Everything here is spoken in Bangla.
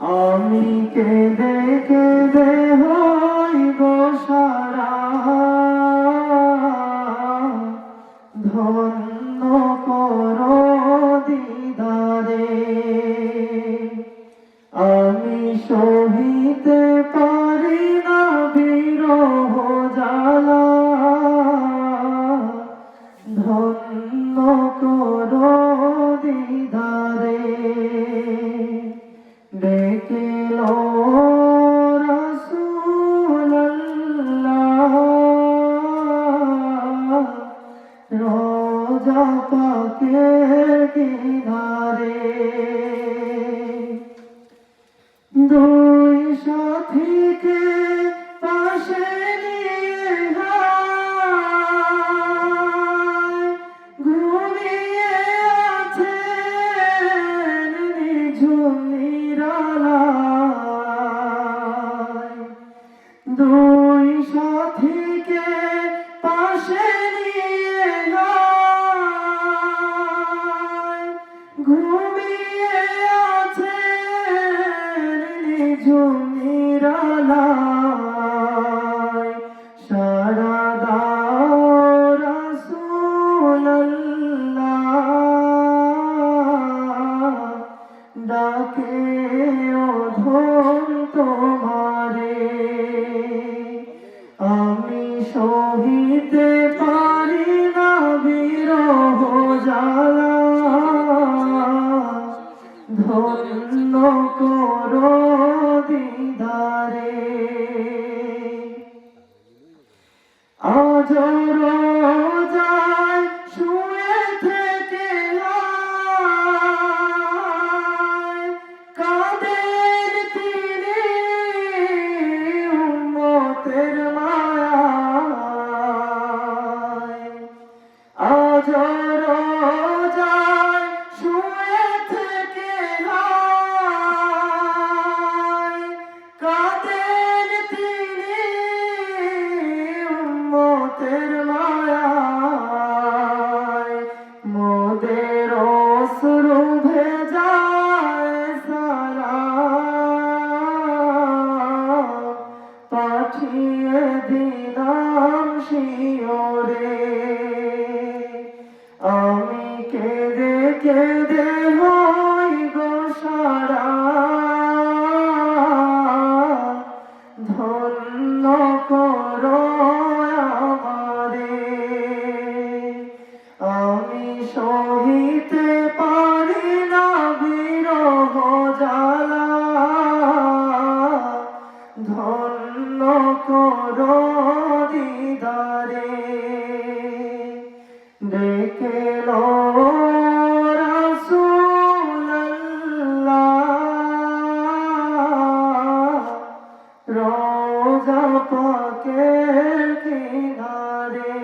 আমি কেঁদে কেঁদে হই গো সারা, ধন্য করো দিদারে। আমি সহিতে পারি না বিরহ জ্বালা, ধন্য করো দিদারে। ডেকে লো রাসূলুল্লাহ, রোজা পাকের কিনারে। দুই সাথীকে পাশে নিয়ে ঘুমিয়ে আছেন নিঝুম নিরালায়। দুই সাথীকে পাশে নিয়ে ঘুমিয়ে আছেন নিঝুম নিরালায়। সাড়া দাও রাসূলুল্লাহ, ডাকে অধম তোমারে। আমি সহিতে পারি না বিরহ জ্বালা, ধন্য করো দিদারে। আজ রোজায় শুয়ে থেকে কাঁদেন তিনি উম্মতের মায়ায়। আজ রোজায় শুয়ে থেকে কাঁদেন তিনি উম্মতের মায়ায়। মোদের অশ্রু ভেজায় সালাম, পাঠিয়ে দিলাম শিয়রে। আমি কেঁদে কেঁদে হই গো সারা, ধন্য করো আমারে। আমি সহিতে পারি না বিরহ জ্বালা, ধন্য করো দিদারে। ডেকে লো রাসূলুল্লাহ, রোজা পাকের কিনারে।